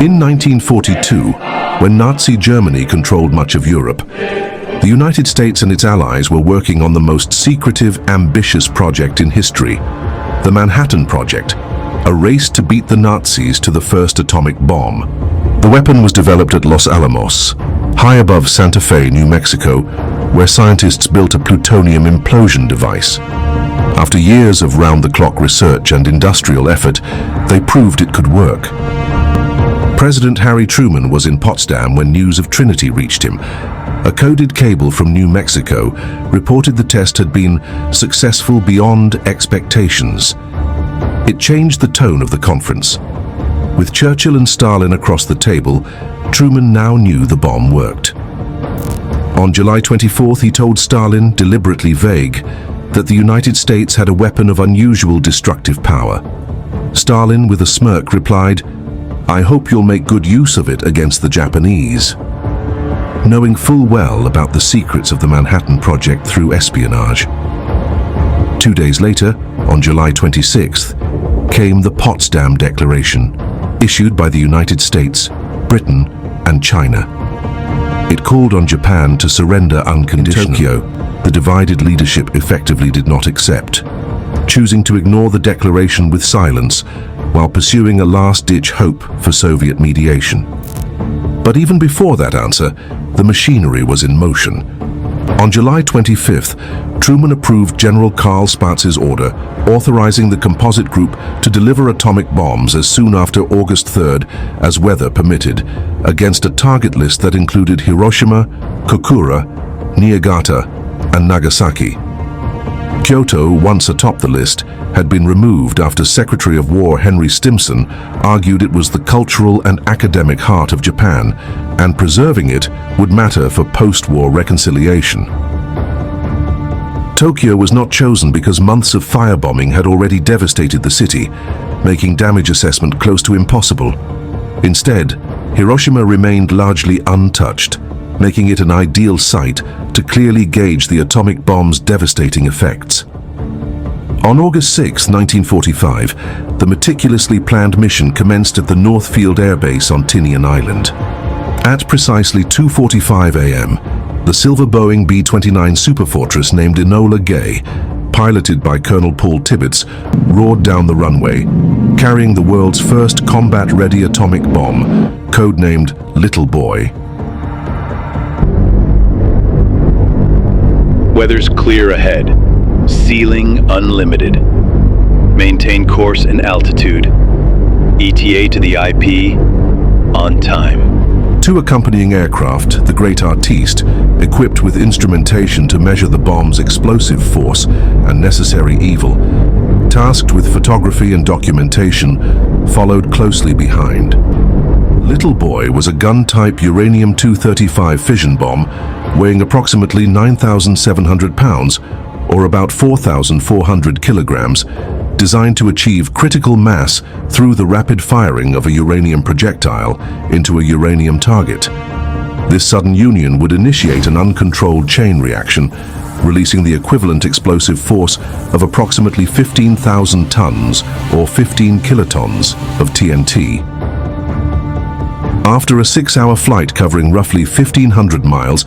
In 1942, when Nazi Germany controlled much of Europe, the United States and its allies were working on the most secretive, ambitious project in history, the Manhattan Project, a race to beat the Nazis to the first atomic bomb. The weapon was developed at Los Alamos, high above Santa Fe, New Mexico, where scientists built a plutonium implosion device. After years of round-the-clock research and industrial effort, they proved it could work. President Harry Truman was in Potsdam when news of Trinity reached him. A coded cable from New Mexico reported the test had been successful beyond expectations. It changed the tone of the conference. With Churchill and Stalin across the table, Truman now knew the bomb worked. On July 24th, he told Stalin, deliberately vague, that the United States had a weapon of unusual destructive power. Stalin, with a smirk, replied, "I hope you'll make good use of it against the Japanese." Knowing full well about the secrets of the Manhattan Project through espionage. 2 days later, on July 26th, came the Potsdam Declaration, issued by the United States, Britain, and China. It called on Japan to surrender unconditionally. In Tokyo, the divided leadership effectively did not accept, choosing to ignore the declaration with silence while pursuing a last-ditch hope for Soviet mediation. But even before that answer, the machinery was in motion. On July 25th, Truman approved General Karl Spaatzy's order authorizing the composite group to deliver atomic bombs as soon after August 3rd as weather permitted, against a target list that included Hiroshima, Kokura, Niigata, and Nagasaki. Kyoto, once atop the list, had been removed after Secretary of War Henry Stimson argued it was the cultural and academic heart of Japan, and preserving it would matter for post-war reconciliation. Tokyo was not chosen because months of firebombing had already devastated the city, making damage assessment close to impossible. Instead, Hiroshima remained largely untouched, making it an ideal site to clearly gauge the atomic bomb's devastating effects. On August 6, 1945, the meticulously planned mission commenced at the Northfield Air Base on Tinian Island. At precisely 2:45 a.m., the silver Boeing B-29 Superfortress named Enola Gay, piloted by Colonel Paul Tibbets, roared down the runway, carrying the world's first combat-ready atomic bomb, codenamed Little Boy. Weather's clear ahead. Ceiling unlimited. Maintain course and altitude. ETA to the IP on time. 2 accompanying aircraft, the Great Artiste, equipped with instrumentation to measure the bomb's explosive force and necessary evil, tasked with photography and documentation, followed closely behind. Little Boy was a gun-type uranium-235 fission bomb weighing approximately 9,700 pounds, or about 4,400 kilograms, designed to achieve critical mass through the rapid firing of a uranium projectile into a uranium target. This sudden union would initiate an uncontrolled chain reaction, releasing the equivalent explosive force of approximately 15,000 tons or 15 kilotons of TNT. After a 6-hour flight covering roughly 1,500 miles,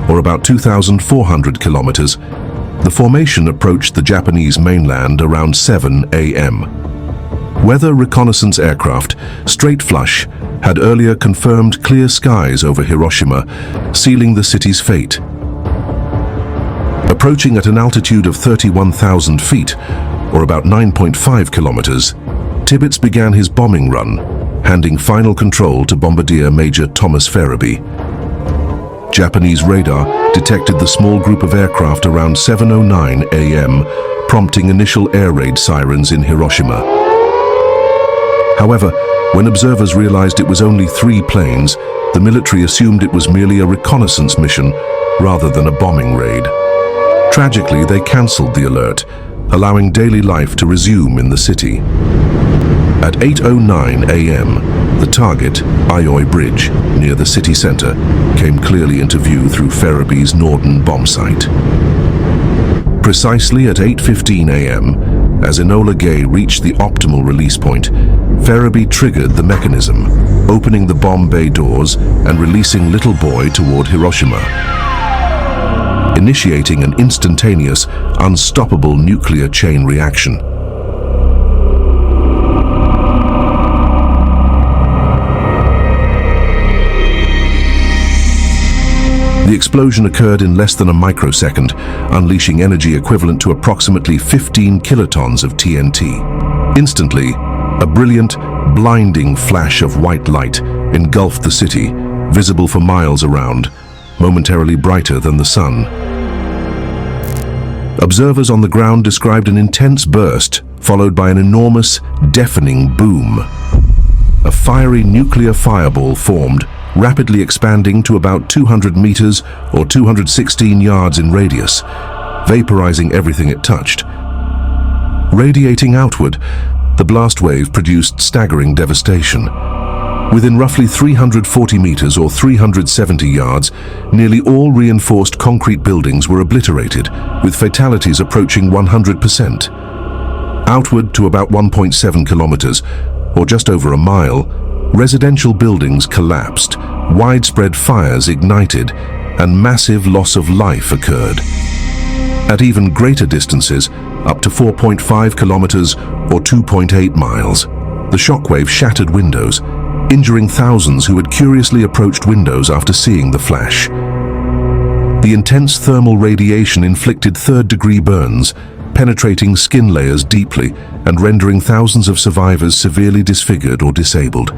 or about 2,400 kilometers, the formation approached the Japanese mainland around 7 a.m. Weather reconnaissance aircraft, Straight Flush, had earlier confirmed clear skies over Hiroshima, sealing the city's fate. Approaching at an altitude of 31,000 feet, or about 9.5 kilometers, Tibbets began his bombing run, handing final control to Bombardier Major Thomas Farabee. Japanese radar detected the small group of aircraft around 7:09 a.m., prompting initial air raid sirens in Hiroshima. However, when observers realized it was only 3 planes, the military assumed it was merely a reconnaissance mission rather than a bombing raid. Tragically, they cancelled the alert, allowing daily life to resume in the city. At 8:09 a.m., the target, Aoi Bridge, near the city center, came clearly into view through Farabee's Norden bomb site. Precisely at 8:15 a.m., as Enola Gay reached the optimal release point, Farabee triggered the mechanism. opening the bomb bay doors and releasing Little Boy toward Hiroshima, initiating an instantaneous, unstoppable nuclear chain reaction. The explosion occurred in less than a microsecond, unleashing energy equivalent to approximately 15 kilotons of TNT. Instantly, a brilliant, blinding flash of white light engulfed the city, visible for miles around, momentarily brighter than the sun. Observers on the ground described an intense burst, followed by an enormous, deafening boom. A fiery nuclear fireball formed, rapidly expanding to about 200 meters or 216 yards in radius, vaporizing everything it touched. Radiating outward, the blast wave produced staggering devastation. Within roughly 340 meters or 370 yards, nearly all reinforced concrete buildings were obliterated, with fatalities approaching 100%. Outward to about 1.7 kilometers, or just over a mile, residential buildings collapsed, widespread fires ignited, and massive loss of life occurred. At even greater distances, up to 4.5 kilometers or 2.8 miles, the shockwave shattered windows, injuring thousands who had curiously approached windows after seeing the flash. The intense thermal radiation inflicted third-degree burns, penetrating skin layers deeply and rendering thousands of survivors severely disfigured or disabled.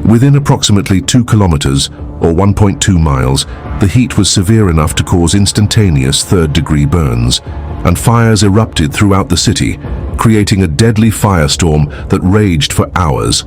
Within approximately 2 kilometers, or 1.2 miles, the heat was severe enough to cause instantaneous third-degree burns, and fires erupted throughout the city, creating a deadly firestorm that raged for hours,